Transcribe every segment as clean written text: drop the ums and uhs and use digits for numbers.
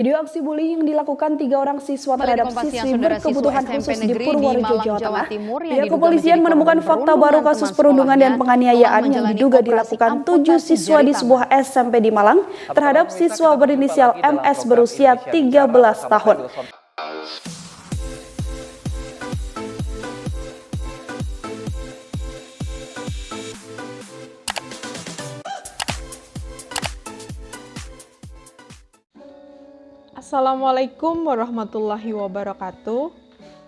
Video aksi bullying yang dilakukan 3 orang siswa terhadap siswi berkebutuhan khusus di Purworejo, Jawa Tengah. Pihak kepolisian menemukan fakta baru kasus perundungan dan penganiayaan yang diduga dilakukan 7 siswa di sebuah SMP di Malang terhadap siswa berinisial MS berusia 13 tahun. Assalamualaikum warahmatullahi wabarakatuh.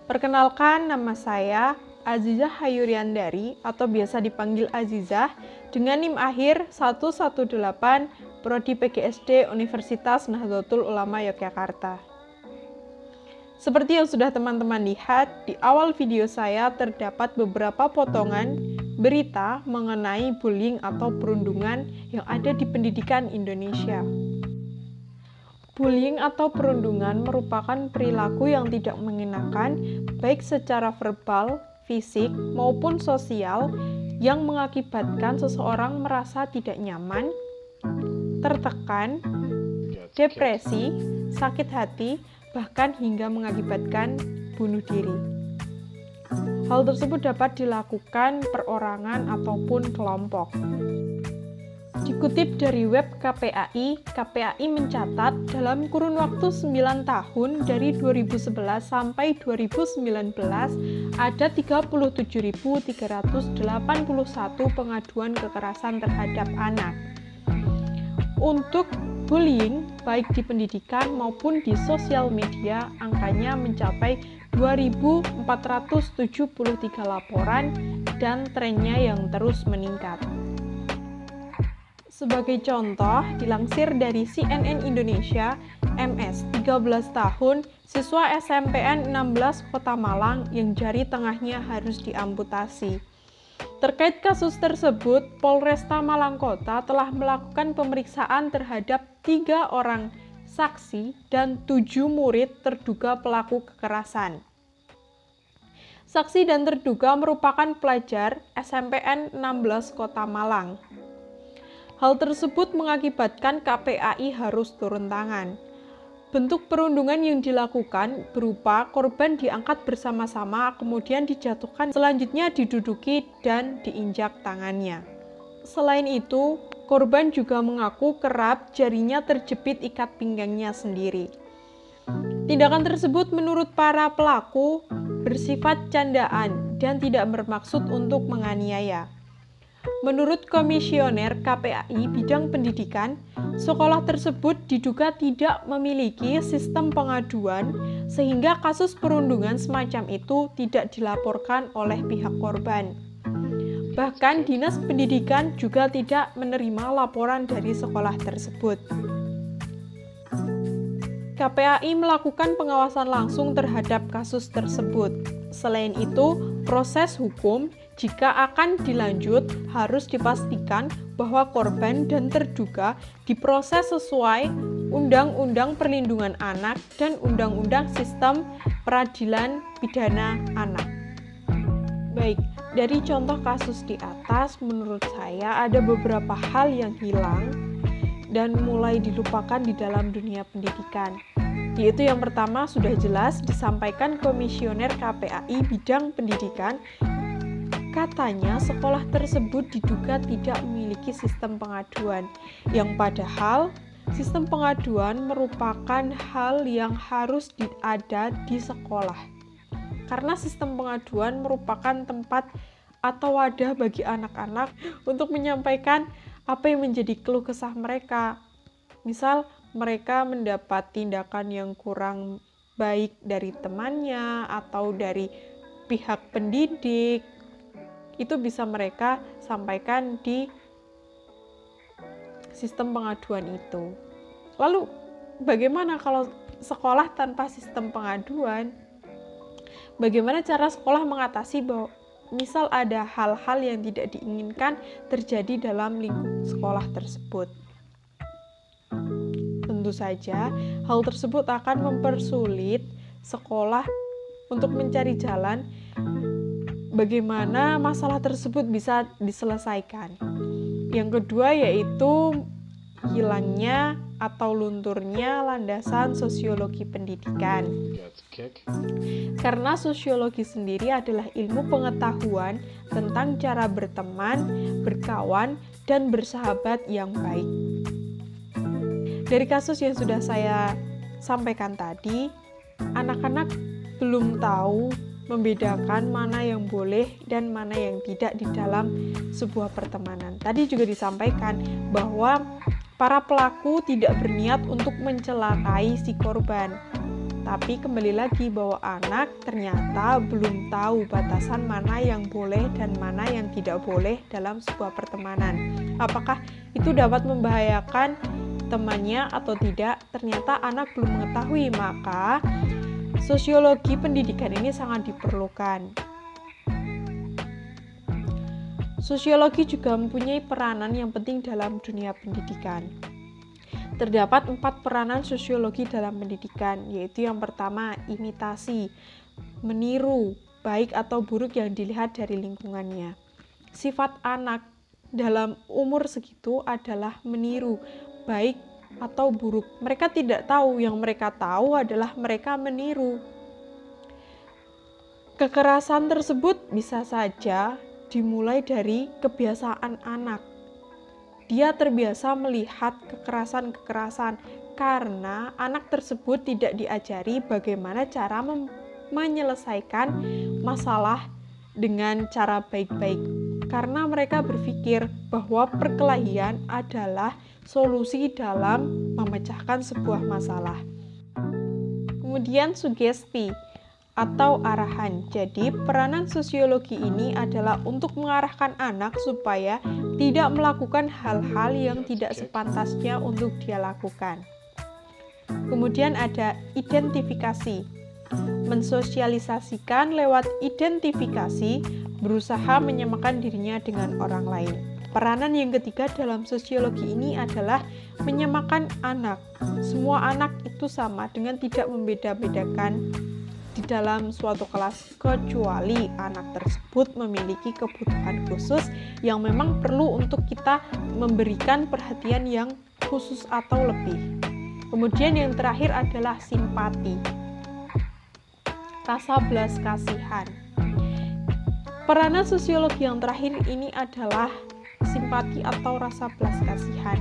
Perkenalkan, nama saya Azizah Hayuriandari atau biasa dipanggil Azizah dengan NIM akhir 118 Prodi PGSD Universitas Nahdlatul Ulama Yogyakarta. Seperti yang sudah teman-teman lihat, di awal video saya terdapat beberapa potongan berita mengenai bullying atau perundungan yang ada di pendidikan Indonesia. Bullying atau perundungan merupakan perilaku yang tidak mengenakan, baik secara verbal, fisik, maupun sosial, yang mengakibatkan seseorang merasa tidak nyaman, tertekan, depresi, sakit hati, bahkan hingga mengakibatkan bunuh diri. Hal tersebut dapat dilakukan perorangan ataupun kelompok. Dikutip dari web KPAI, KPAI mencatat dalam kurun waktu 9 tahun dari 2011 sampai 2019 ada 37.381 pengaduan kekerasan terhadap anak. Untuk bullying, baik di pendidikan maupun di sosial media, angkanya mencapai 2.473 laporan dan trennya yang terus meningkat. Sebagai contoh, dilansir dari CNN Indonesia, MS 13 tahun, siswa SMPN 16 Kota Malang yang jari tengahnya harus diamputasi. Terkait kasus tersebut, Polresta Malang Kota telah melakukan pemeriksaan terhadap 3 orang saksi dan 7 murid terduga pelaku kekerasan. Saksi dan terduga merupakan pelajar SMPN 16 Kota Malang. Hal tersebut mengakibatkan KPAI harus turun tangan. Bentuk perundungan yang dilakukan berupa korban diangkat bersama-sama, kemudian dijatuhkan, selanjutnya diduduki dan diinjak tangannya. Selain itu, korban juga mengaku kerap jarinya terjepit ikat pinggangnya sendiri. Tindakan tersebut menurut para pelaku bersifat candaan dan tidak bermaksud untuk menganiaya. Menurut Komisioner KPAI bidang pendidikan, sekolah tersebut diduga tidak memiliki sistem pengaduan sehingga kasus perundungan semacam itu tidak dilaporkan oleh pihak korban. Bahkan Dinas Pendidikan juga tidak menerima laporan dari sekolah tersebut. KPAI melakukan pengawasan langsung terhadap kasus tersebut. Selain itu, proses hukum jika akan dilanjut harus dipastikan bahwa korban dan terduga diproses sesuai Undang-Undang Perlindungan Anak dan Undang-Undang Sistem Peradilan Pidana Anak. Baik, dari contoh kasus di atas, menurut saya ada beberapa hal yang hilang dan mulai dilupakan di dalam dunia pendidikan. Yaitu yang pertama sudah jelas disampaikan Komisioner KPAI bidang pendidikan, katanya sekolah tersebut diduga tidak memiliki sistem pengaduan, yang padahal sistem pengaduan merupakan hal yang harus ada di sekolah. Karena sistem pengaduan merupakan tempat atau wadah bagi anak-anak untuk menyampaikan apa yang menjadi keluh kesah mereka. Misal, mereka mendapat tindakan yang kurang baik dari temannya atau dari pihak pendidik, itu bisa mereka sampaikan di sistem pengaduan itu. Lalu, bagaimana kalau sekolah tanpa sistem pengaduan? Bagaimana cara sekolah mengatasi bahwa misal ada hal-hal yang tidak diinginkan terjadi dalam lingkup sekolah tersebut? Tentu saja, hal tersebut akan mempersulit sekolah untuk mencari jalan bagaimana masalah tersebut bisa diselesaikan. Yang kedua yaitu hilangnya atau lunturnya landasan sosiologi pendidikan. Karena sosiologi sendiri adalah ilmu pengetahuan tentang cara berteman, berkawan, dan bersahabat yang baik. Dari kasus yang sudah saya sampaikan tadi, anak-anak belum tahu membedakan mana yang boleh dan mana yang tidak di dalam sebuah pertemanan. Tadi juga disampaikan bahwa para pelaku tidak berniat untuk mencelakai si korban. Tapi kembali lagi bahwa anak ternyata belum tahu batasan mana yang boleh dan mana yang tidak boleh dalam sebuah pertemanan. Apakah itu dapat membahayakan temannya atau tidak? Ternyata anak belum mengetahui, maka sosiologi pendidikan ini sangat diperlukan. Sosiologi juga mempunyai peranan yang penting dalam dunia pendidikan. Terdapat 4 peranan sosiologi dalam pendidikan, yaitu yang pertama, imitasi, meniru, baik atau buruk yang dilihat dari lingkungannya. Sifat anak dalam umur segitu adalah meniru, baik atau buruk. Mereka tidak tahu, yang mereka tahu adalah mereka meniru. Kekerasan tersebut bisa saja dimulai dari kebiasaan anak. Dia terbiasa melihat kekerasan-kekerasan karena anak tersebut tidak diajari bagaimana cara menyelesaikan masalah dengan cara baik-baik. Karena mereka berpikir bahwa perkelahian adalah solusi dalam memecahkan sebuah masalah. Kemudian sugesti atau arahan. Jadi peranan sosiologi ini adalah untuk mengarahkan anak supaya tidak melakukan hal-hal yang tidak sepantasnya untuk dia lakukan. Kemudian ada identifikasi. Mensosialisasikan lewat identifikasi, berusaha menyamakan dirinya dengan orang lain. Peranan yang ketiga dalam sosiologi ini adalah menyamakan anak. Semua anak itu sama dengan tidak membeda-bedakan di dalam suatu kelas, kecuali anak tersebut memiliki kebutuhan khusus yang memang perlu untuk kita memberikan perhatian yang khusus atau lebih. Kemudian yang terakhir adalah simpati, rasa belas kasihan. Peranan sosiologi yang terakhir ini adalah simpati atau rasa belas kasihan.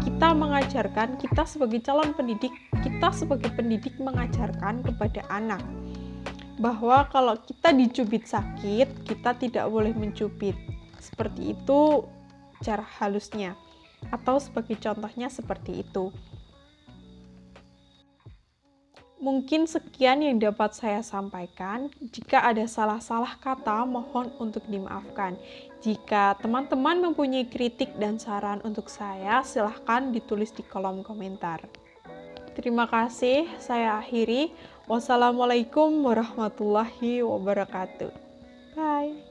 Kita mengajarkan, kita sebagai calon pendidik, kita sebagai pendidik mengajarkan kepada anak bahwa kalau kita dicubit sakit, kita tidak boleh mencubit. Seperti itu cara halusnya, atau sebagai contohnya seperti itu. Mungkin sekian yang dapat saya sampaikan. Jika ada salah-salah kata, mohon untuk dimaafkan. Jika teman-teman mempunyai kritik dan saran untuk saya, silahkan ditulis di kolom komentar. Terima kasih, saya akhiri. Wassalamualaikum warahmatullahi wabarakatuh. Bye.